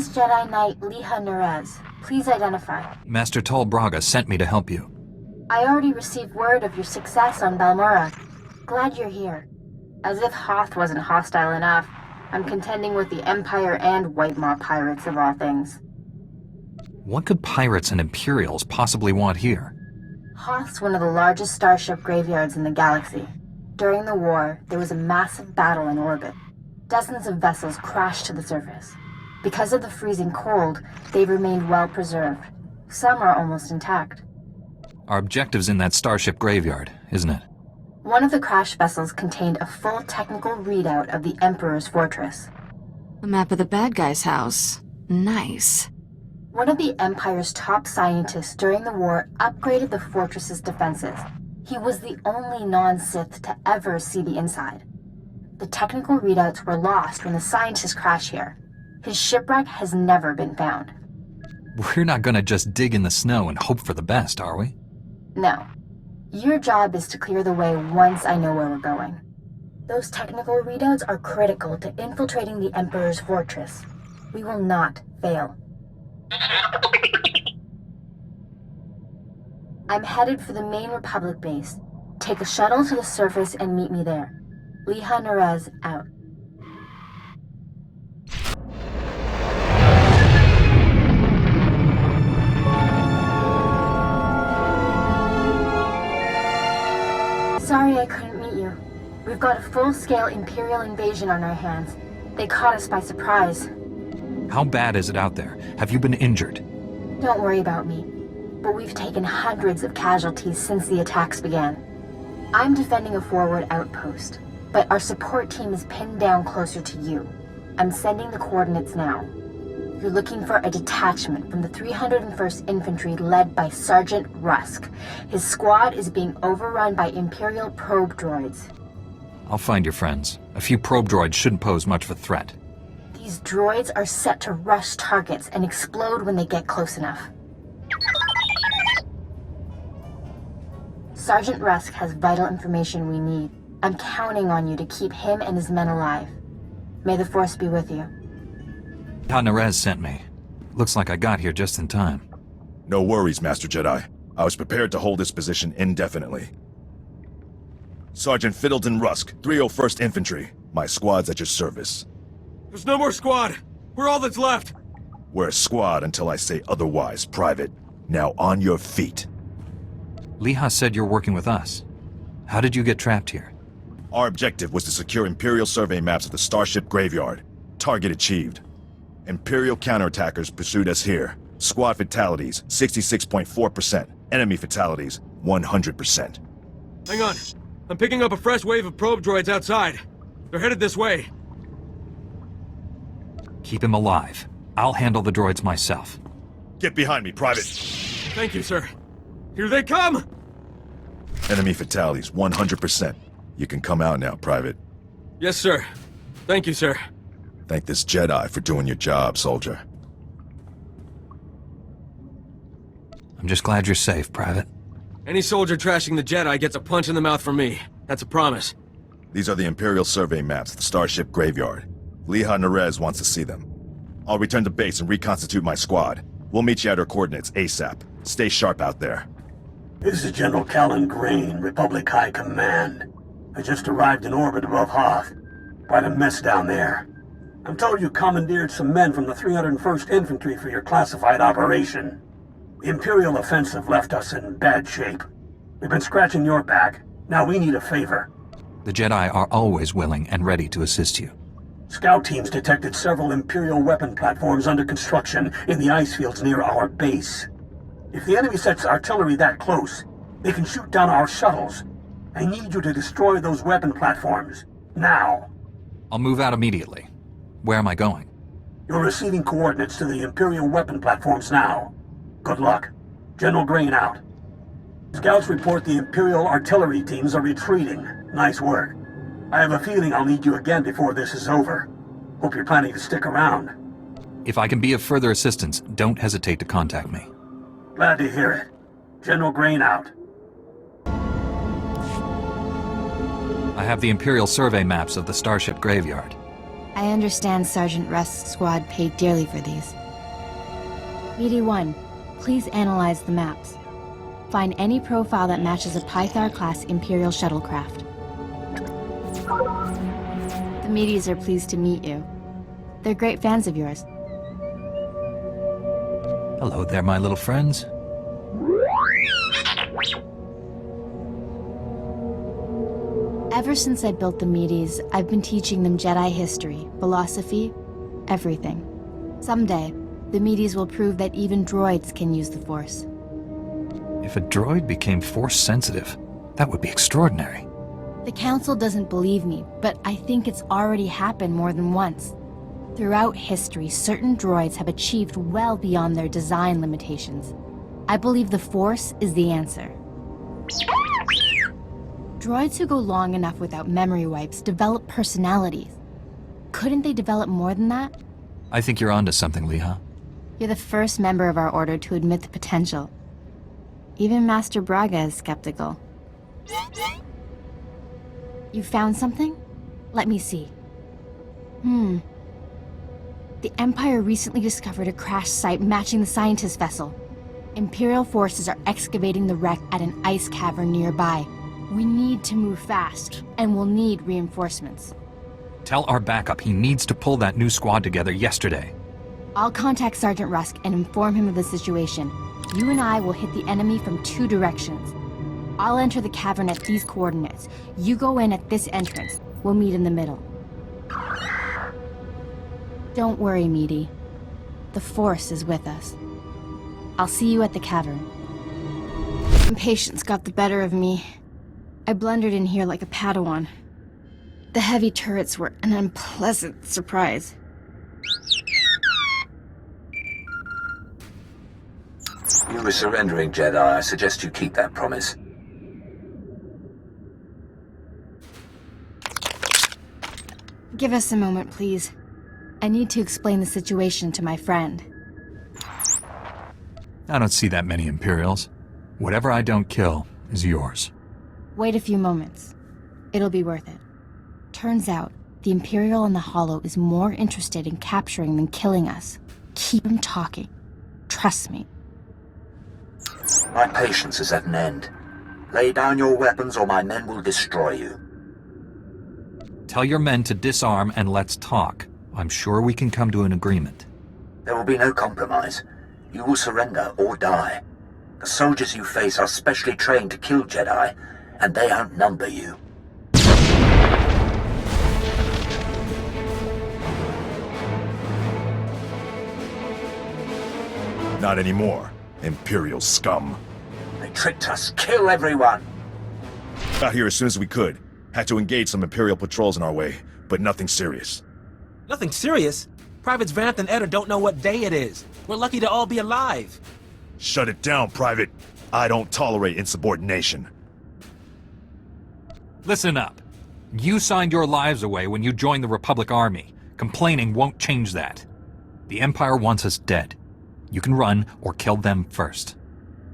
is Jedi Knight Liha Nerez. Please identify. Master Tol Braga sent me to help you. I already received word of your success on Balmora. Glad you're here. As if Hoth wasn't hostile enough, I'm contending with the Empire and White Maw pirates of all things. What could Pirates and Imperials possibly want here? Hoth's one of the largest starship graveyards in the galaxy. During the war, there was a massive battle in orbit. Dozens of vessels crashed to the surface. Because of the freezing cold, they've remained well preserved. Some are almost intact. Our objective's in that starship graveyard, isn't it? One of the crash vessels contained a full technical readout of the Emperor's fortress. A map of the bad guy's house. Nice. One of the Empire's top scientists during the war upgraded the fortress's defenses. He was the only non-Sith to ever see the inside. The technical readouts were lost when the scientists crashed here. His shipwreck has never been found. We're not gonna just dig in the snow and hope for the best, are we? No. Your job is to clear the way once I know where we're going. Those technical readouts are critical to infiltrating the Emperor's fortress. We will not fail. I'm headed for the main Republic base. Take a shuttle to the surface and meet me there. Liha Nerez out. Sorry I couldn't meet you. We've got a full-scale Imperial invasion on our hands. They caught us by surprise. How bad is it out there? Have you been injured? Don't worry about me, but we've taken hundreds of casualties since the attacks began. I'm defending a forward outpost, but our support team is pinned down closer to you. I'm sending the coordinates now. You're looking for a detachment from the 301st Infantry led by Sergeant Rusk. His squad is being overrun by Imperial probe droids. I'll find your friends. A few probe droids shouldn't pose much of a threat. These droids are set to rush targets and explode when they get close enough. Sergeant Rusk has vital information we need. I'm counting on you to keep him and his men alive. May the Force be with you. Nerez sent me. Looks like I got here just in time. No worries, Master Jedi. I was prepared to hold this position indefinitely. Sergeant Fiddleton Rusk, 301st Infantry. My squad's at your service. There's no more squad! We're all that's left! We're a squad until I say otherwise, Private. Now on your feet. Liha said you're working with us. How did you get trapped here? Our objective was to secure Imperial survey maps of the starship graveyard. Target achieved. Imperial counterattackers pursued us here. Squad fatalities, 66.4%. Enemy fatalities, 100%. Hang on. I'm picking up a fresh wave of probe droids outside. They're headed this way. Keep him alive. I'll handle the droids myself. Get behind me, Private. Thank you, sir. Here they come! Enemy fatalities, 100%. You can come out now, Private. Yes, sir. Thank you, sir. Thank this Jedi for doing your job, soldier. I'm just glad you're safe, Private. Any soldier trashing the Jedi gets a punch in the mouth from me. That's a promise. These are the Imperial survey maps of the starship graveyard. Liha Nerez wants to see them. I'll return to base and reconstitute my squad. We'll meet you at our coordinates ASAP. Stay sharp out there. This is General Callan Grain, Republic High Command. I just arrived in orbit above Hoth. Quite a mess down there. I'm told you commandeered some men from the 301st Infantry for your classified operation. The Imperial offensive left us in bad shape. We've been scratching your back. Now we need a favor. The Jedi are always willing and ready to assist you. Scout teams detected several Imperial weapon platforms under construction in the ice fields near our base. If the enemy sets artillery that close, they can shoot down our shuttles. I need you to destroy those weapon platforms. Now. I'll move out immediately. Where am I going? You're receiving coordinates to the Imperial weapon platforms now. Good luck. General Grain out. Scouts report the Imperial artillery teams are retreating. Nice work. I have a feeling I'll need you again before this is over. Hope you're planning to stick around. If I can be of further assistance, don't hesitate to contact me. Glad to hear it. General Grain out. I have the Imperial survey maps of the starship graveyard. I understand Sergeant Rusk's squad paid dearly for these. BD-1, please analyze the maps. Find any profile that matches a Pythar-class Imperial shuttlecraft. The Medes are pleased to meet you. They're great fans of yours. Hello there, my little friends. Ever since I built the Medes, I've been teaching them Jedi history, philosophy, everything. Someday, the Medes will prove that even droids can use the Force. If a droid became Force-sensitive, that would be extraordinary. The Council doesn't believe me, but I think it's already happened more than once. Throughout history, certain droids have achieved well beyond their design limitations. I believe the Force is the answer. Droids who go long enough without memory wipes develop personalities. Couldn't they develop more than that? I think you're onto something, Leha. You're the first member of our order to admit the potential. Even Master Braga is skeptical. You found something? Let me see. The Empire recently discovered a crash site matching the scientist vessel. Imperial forces are excavating the wreck at an ice cavern nearby. We need to move fast, and we'll need reinforcements. Tell our backup he needs to pull that new squad together yesterday. I'll contact Sergeant Rusk and inform him of the situation. You and I will hit the enemy from 2 directions. I'll enter the cavern at these coordinates. You go in at this entrance. We'll meet in the middle. Don't worry, Meaty. The Force is with us. I'll see you at the cavern. Impatience got the better of me. I blundered in here like a Padawan. The heavy turrets were an unpleasant surprise. You were surrendering, Jedi. I suggest you keep that promise. Give us a moment, please. I need to explain the situation to my friend. I don't see that many Imperials. Whatever I don't kill is yours. Wait a few moments. It'll be worth it. Turns out, the Imperial in the Hollow is more interested in capturing than killing us. Keep him talking. Trust me. My patience is at an end. Lay down your weapons or my men will destroy you. Tell your men to disarm and let's talk. I'm sure we can come to an agreement. There will be no compromise. You will surrender or die. The soldiers you face are specially trained to kill Jedi, and they outnumber you. Not anymore, Imperial scum. They tricked us. Kill everyone! Got here as soon as we could. Had to engage some Imperial patrols in our way, but nothing serious. Nothing serious? Privates Vanth and Eder don't know what day it is. We're lucky to all be alive. Shut it down, Private. I don't tolerate insubordination. Listen up. You signed your lives away when you joined the Republic Army. Complaining won't change that. The Empire wants us dead. You can run or kill them first.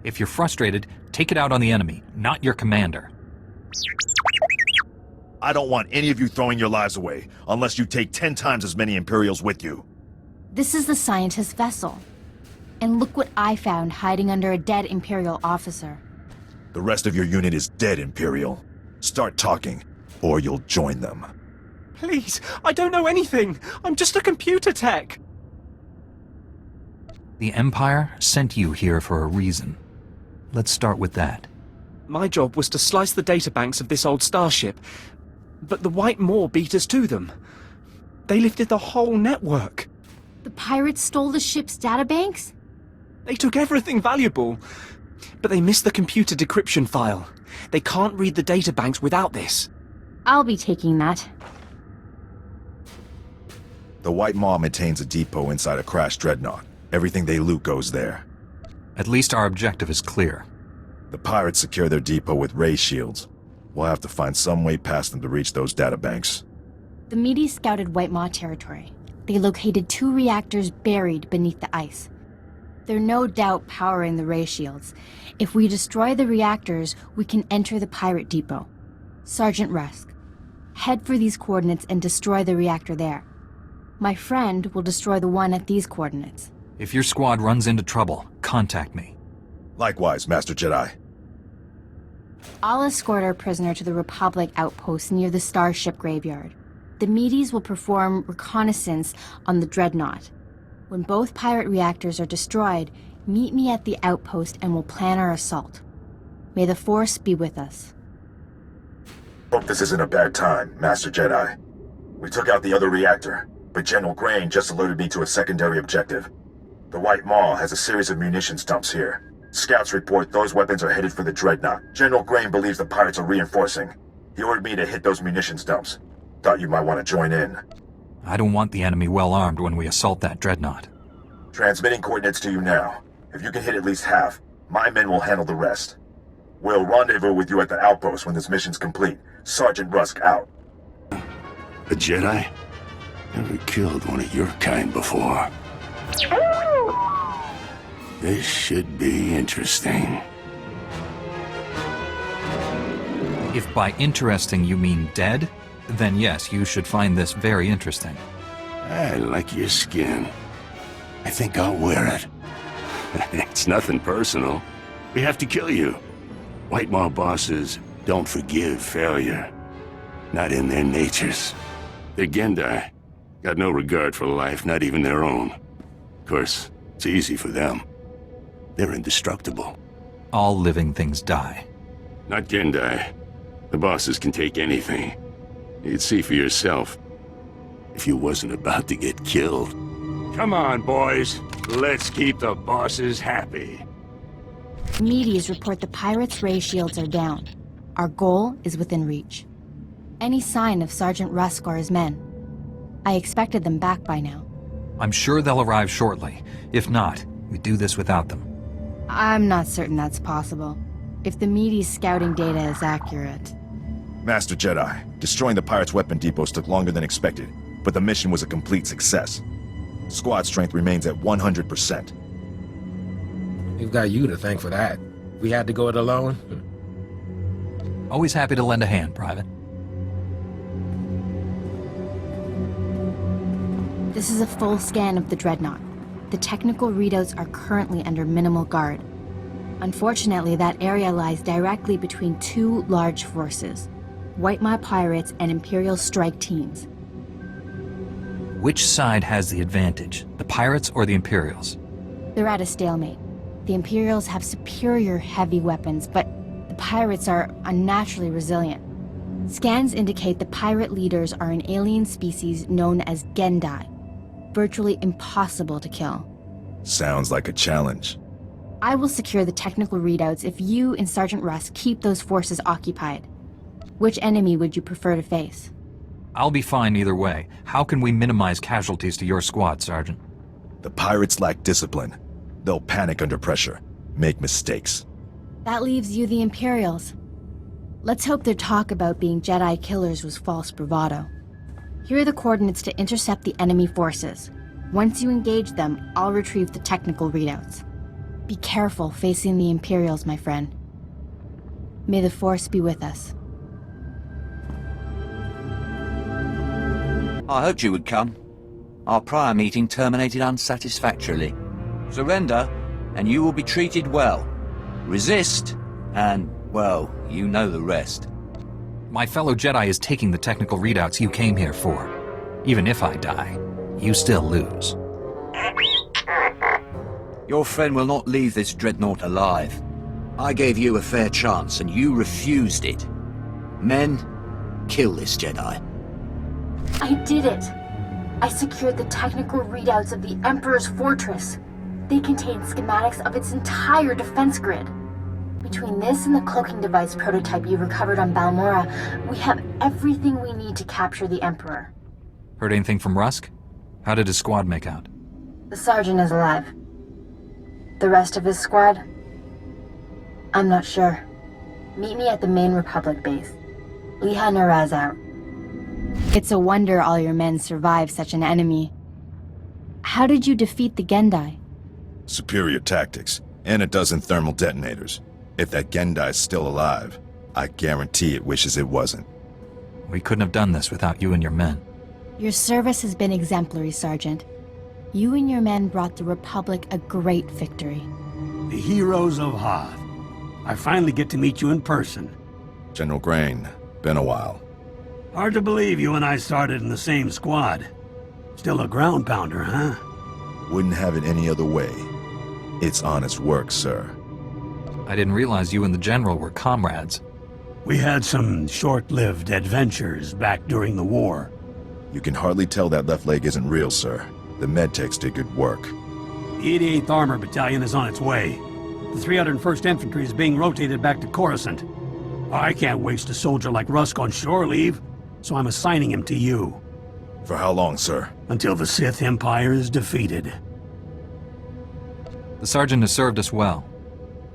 If you're frustrated, take it out on the enemy, not your commander. I don't want any of you throwing your lives away, unless you take 10 times as many Imperials with you. This is the scientist vessel. And look what I found hiding under a dead Imperial officer. The rest of your unit is dead, Imperial. Start talking, or you'll join them. Please, I don't know anything. I'm just a computer tech. The Empire sent you here for a reason. Let's start with that. My job was to slice the databanks of this old starship, but the White Maw beat us to them. They lifted the whole network. The pirates stole the ship's databanks? They took everything valuable, but they missed the computer decryption file. They can't read the databanks without this. I'll be taking that. The White Maw maintains a depot inside a crashed dreadnought. Everything they loot goes there. At least our objective is clear. The pirates secure their depot with ray shields. We'll have to find some way past them to reach those databanks. The Medes scouted White Maw territory. They located 2 reactors buried beneath the ice. They're no doubt powering the ray shields. If we destroy the reactors, we can enter the pirate depot. Sergeant Rusk, head for these coordinates and destroy the reactor there. My friend will destroy the one at these coordinates. If your squad runs into trouble, contact me. Likewise, Master Jedi. I'll escort our prisoner to the Republic outpost near the Starship Graveyard. The Medes will perform reconnaissance on the Dreadnought. When both pirate reactors are destroyed, meet me at the outpost and we'll plan our assault. May the Force be with us. Hope this isn't a bad time, Master Jedi. We took out the other reactor, but General Grain just alerted me to a secondary objective. The White Maw has a series of munitions dumps here. Scouts report those weapons are headed for the Dreadnought. General Grain believes the pirates are reinforcing. He ordered me to hit those munitions dumps. Thought you might want to join in. I don't want the enemy well armed when we assault that Dreadnought. Transmitting coordinates to you now. If you can hit at least half, my men will handle the rest. We'll rendezvous with you at the outpost when this mission's complete. Sergeant Rusk out. A Jedi? Never killed one of your kind before. This should be interesting. If by interesting you mean dead, then yes, you should find this very interesting. I like your skin. I think I'll wear it. It's nothing personal. We have to kill you. White Maw bosses don't forgive failure. Not in their natures. They're Gendai. Got no regard for life, not even their own. Of course, it's easy for them. They're indestructible. All living things die. Not Gendai. The bosses can take anything. You'd see for yourself if you wasn't about to get killed. Come on, boys. Let's keep the bosses happy. Medes report the pirates' ray shields are down. Our goal is within reach. Any sign of Sergeant Rusk or his men? I expected them back by now. I'm sure they'll arrive shortly. If not, we do this without them. I'm not certain that's possible. If the Medes scouting data is accurate. Master Jedi, destroying the pirates' weapon depots took longer than expected, but the mission was a complete success. Squad strength remains at 100%. We've got you to thank for that. We had to go it alone. Always happy to lend a hand, Private. This is a full scan of the Dreadnought. The technical readouts are currently under minimal guard. Unfortunately, that area lies directly between two large forces, White Maw pirates and Imperial strike teams. Which side has the advantage, the pirates or the Imperials? They're at a stalemate. The Imperials have superior heavy weapons, but the pirates are unnaturally resilient. Scans indicate the pirate leaders are an alien species known as Gendai, virtually impossible to kill. Sounds like a challenge. I will secure the technical readouts if you and Sergeant Rusk keep those forces occupied. Which enemy would you prefer to face? I'll be fine either way. How can we minimize casualties to your squad, Sergeant? The pirates lack discipline. They'll panic under pressure, make mistakes. That leaves you the Imperials. Let's hope their talk about being Jedi killers was false bravado. Here are the coordinates to intercept the enemy forces. Once you engage them, I'll retrieve the technical readouts. Be careful facing the Imperials, my friend. May the Force be with us. I hoped you would come. Our prior meeting terminated unsatisfactorily. Surrender, and you will be treated well. Resist, and, well, you know the rest. My fellow Jedi is taking the technical readouts you came here for. Even if I die, you still lose. Your friend will not leave this dreadnought alive. I gave you a fair chance, and you refused it. Men, kill this Jedi. I did it! I secured the technical readouts of the Emperor's fortress. They contain schematics of its entire defense grid. Between this and the cloaking device prototype you recovered on Balmora, we have everything we need to capture the Emperor. Heard anything from Rusk? How did his squad make out? The Sergeant is alive. The rest of his squad? I'm not sure. Meet me at the main Republic base. Liha Naraz out. It's a wonder all your men survived such an enemy. How did you defeat the Gendai? Superior tactics, and a dozen thermal detonators. If that Gendai's still alive, I guarantee it wishes it wasn't. We couldn't have done this without you and your men. Your service has been exemplary, Sergeant. You and your men brought the Republic a great victory. The heroes of Hoth. I finally get to meet you in person. General Grain, been a while. Hard to believe you and I started in the same squad. Still a ground pounder, huh? Wouldn't have it any other way. It's honest work, sir. I didn't realize you and the General were comrades. We had some short-lived adventures back during the war. You can hardly tell that left leg isn't real, sir. The medtechs did good work. The 88th Armor Battalion is on its way. The 301st Infantry is being rotated back to Coruscant. I can't waste a soldier like Rusk on shore leave, so I'm assigning him to you. For how long, sir? Until the Sith Empire is defeated. The Sergeant has served us well.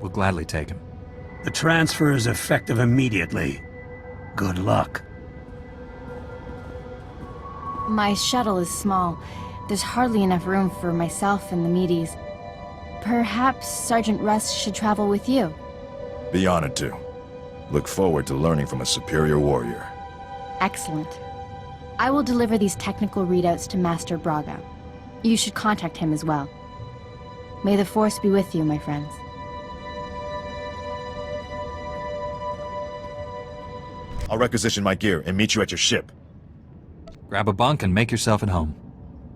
We'll gladly take him. The transfer is effective immediately. Good luck. My shuttle is small. There's hardly enough room for myself and the meaties. Perhaps Sergeant Rusk should travel with you. Be honored to. Look forward to learning from a superior warrior. Excellent. I will deliver these technical readouts to Master Braga. You should contact him as well. May the Force be with you, my friends. I'll requisition my gear and meet you at your ship. Grab a bunk and make yourself at home.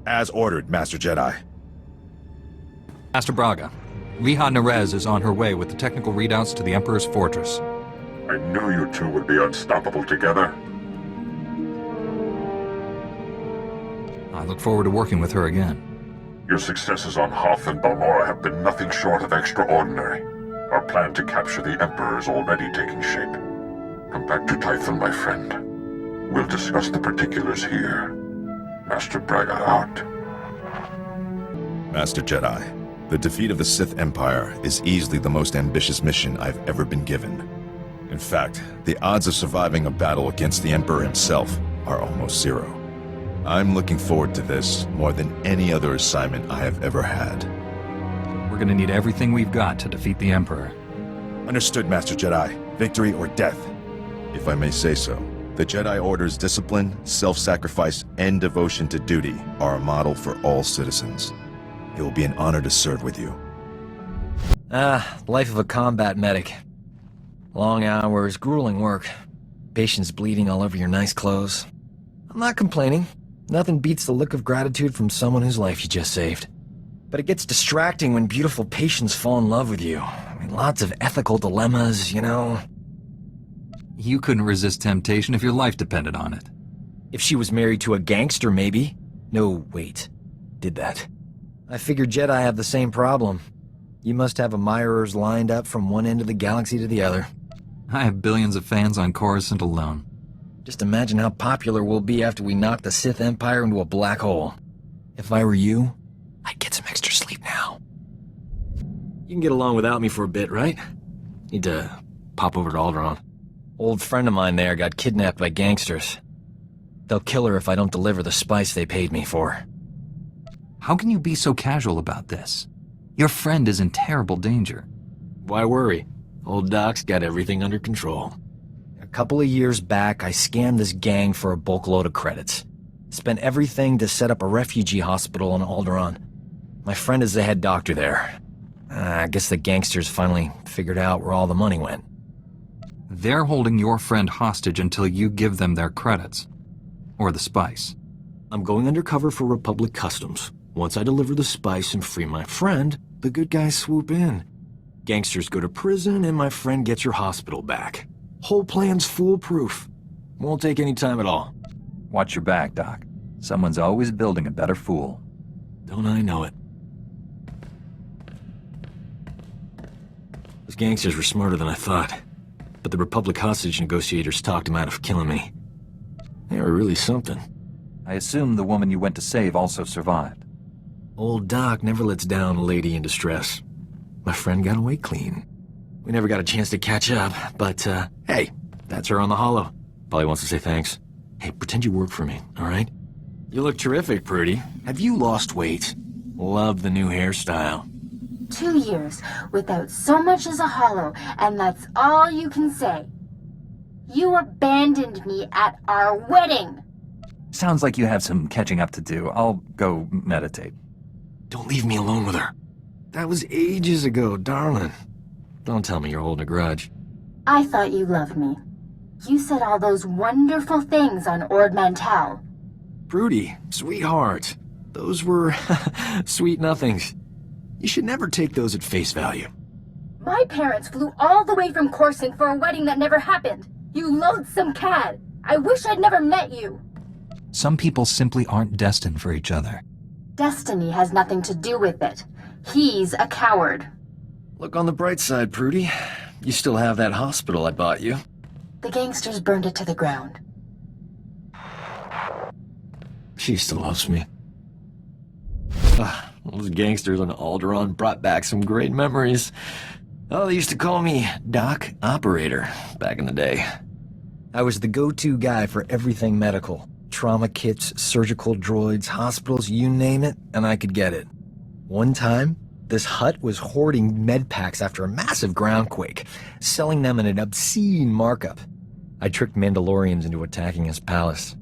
As ordered, Master Jedi. Master Braga, Liha Nerez is on her way with the technical readouts to the Emperor's fortress. I knew you two would be unstoppable together. I look forward to working with her again. Your successes on Hoth and Balmorra have been nothing short of extraordinary. Our plan to capture the Emperor is already taking shape. Come back to Tython, my friend. We'll discuss the particulars here. Master Braga out. Master Jedi, the defeat of the Sith Empire is easily the most ambitious mission I've ever been given. In fact, the odds of surviving a battle against the Emperor himself are almost zero. I'm looking forward to this more than any other assignment I have ever had. We're gonna need everything we've got to defeat the Emperor. Understood, Master Jedi. Victory or death. If I may say so, the Jedi Order's discipline, self-sacrifice, and devotion to duty are a model for all citizens. It will be an honor to serve with you. Life of a combat medic. Long hours, grueling work. Patients bleeding all over your nice clothes. I'm not complaining. Nothing beats the look of gratitude from someone whose life you just saved. But it gets distracting when beautiful patients fall in love with you. I mean, lots of ethical dilemmas, you know. You couldn't resist temptation if your life depended on it. If she was married to a gangster, maybe. No, wait. Did that. I figured Jedi have the same problem. You must have admirers lined up from one end of the galaxy to the other. I have billions of fans on Coruscant alone. Just imagine how popular we'll be after we knock the Sith Empire into a black hole. If I were you, I'd get some extra sleep now. You can get along without me for a bit, right? Need to pop over to Alderaan. Old friend of mine there got kidnapped by gangsters. They'll kill her if I don't deliver the spice they paid me for. How can you be so casual about this? Your friend is in terrible danger. Why worry? Old Doc's got everything under control. A couple of years back, I scammed this gang for a bulk load of credits. Spent everything to set up a refugee hospital on Alderaan. My friend is the head doctor there. I guess the gangsters finally figured out where all the money went. They're holding your friend hostage until you give them their credits. Or the spice. I'm going undercover for Republic Customs. Once I deliver the spice and free my friend, the good guys swoop in. Gangsters go to prison and my friend gets your hospital back. Whole plan's foolproof. Won't take any time at all. Watch your back, Doc. Someone's always building a better fool. Don't I know it? Those gangsters were smarter than I thought. But the Republic hostage negotiators talked them out of killing me. They were really something. I assume the woman you went to save also survived. Old Doc never lets down a lady in distress. My friend got away clean. We never got a chance to catch up, but, hey, that's her on the holo. Probably wants to say thanks. Hey, pretend you work for me, alright? You look terrific, Prudy. Have you lost weight? Love the new hairstyle. 2 years without so much as a hollow, and that's all you can say. You abandoned me at our wedding. Sounds like you have some catching up to do. I'll go meditate. Don't leave me alone with her. That was ages ago, darling. Don't tell me you're holding a grudge. I thought you loved me. You said all those wonderful things on Ord Mantell. Prudy, sweetheart. Those were sweet nothings. You should never take those at face value. My parents flew all the way from Coruscant for a wedding that never happened. You loathsome cad. I wish I'd never met you. Some people simply aren't destined for each other. Destiny has nothing to do with it. He's a coward. Look on the bright side, Prudy. You still have that hospital I bought you. The gangsters burned it to the ground. She still loves me. Those gangsters on Alderaan brought back some great memories. Oh, they used to call me Doc Operator back in the day. I was the go-to guy for everything medical. Trauma kits, surgical droids, hospitals, you name it, and I could get it. One time, this Hutt was hoarding med packs after a massive groundquake, selling them at an obscene markup. I tricked Mandalorians into attacking his palace.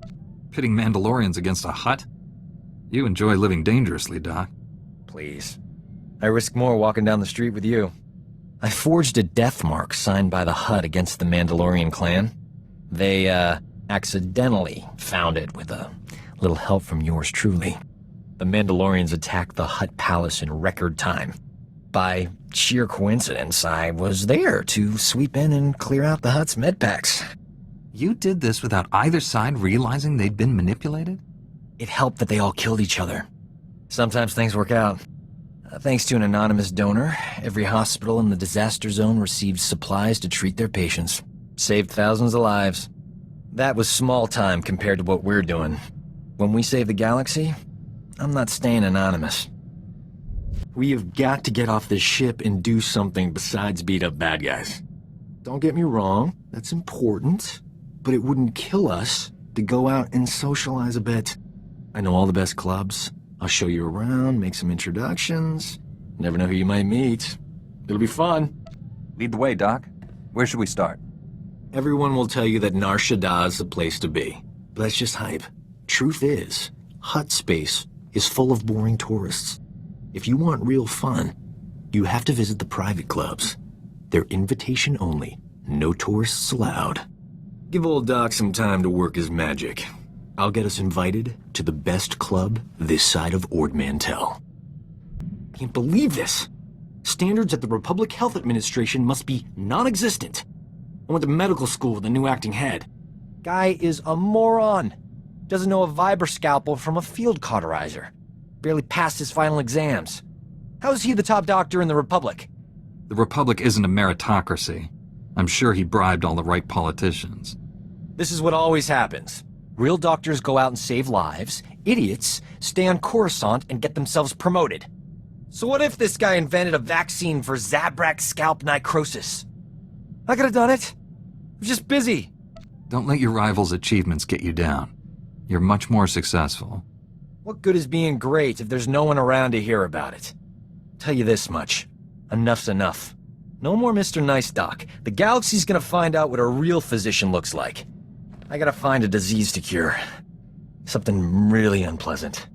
Pitting Mandalorians against a Hutt? You enjoy living dangerously, Doc. Please. I risk more walking down the street with you. I forged a death mark signed by the Hutt against the Mandalorian clan. They, accidentally found it with a little help from yours truly. The Mandalorians attacked the Hutt palace in record time. By sheer coincidence, I was there to sweep in and clear out the Hutt's medpacks. You did this without either side realizing they'd been manipulated? It helped that they all killed each other. Sometimes things work out. Thanks to an anonymous donor, every hospital in the disaster zone received supplies to treat their patients. Saved thousands of lives. That was small time compared to what we're doing. When we save the galaxy, I'm not staying anonymous. We have got to get off this ship and do something besides beat up bad guys. Don't get me wrong, that's important, but it wouldn't kill us to go out and socialize a bit. I know all the best clubs. I'll show you around, make some introductions. Never know who you might meet. It'll be fun. Lead the way, Doc. Where should we start? Everyone will tell you that Nar Shaddaa is the place to be. But that's just hype. Truth is, Hutt space is full of boring tourists. If you want real fun, you have to visit the private clubs. They're invitation only. No tourists allowed. Give old Doc some time to work his magic. I'll get us invited to the best club this side of Ord Mantell. Can't believe this. Standards at the Republic Health Administration must be non-existent. I went to medical school with a new acting head. Guy is a moron. Doesn't know a vibra scalpel from a field cauterizer. Barely passed his final exams. How is he the top doctor in the Republic? The Republic isn't a meritocracy. I'm sure he bribed all the right politicians. This is what always happens. Real doctors go out and save lives. Idiots stay on Coruscant and get themselves promoted. So what if this guy invented a vaccine for Zabrak scalp necrosis? I could have done it. I was just busy. Don't let your rival's achievements get you down. You're much more successful. What good is being great if there's no one around to hear about it? Tell you this much. Enough's enough. No more Mr. Nice Doc. The galaxy's gonna find out what a real physician looks like. I gotta find a disease to cure. Something really unpleasant.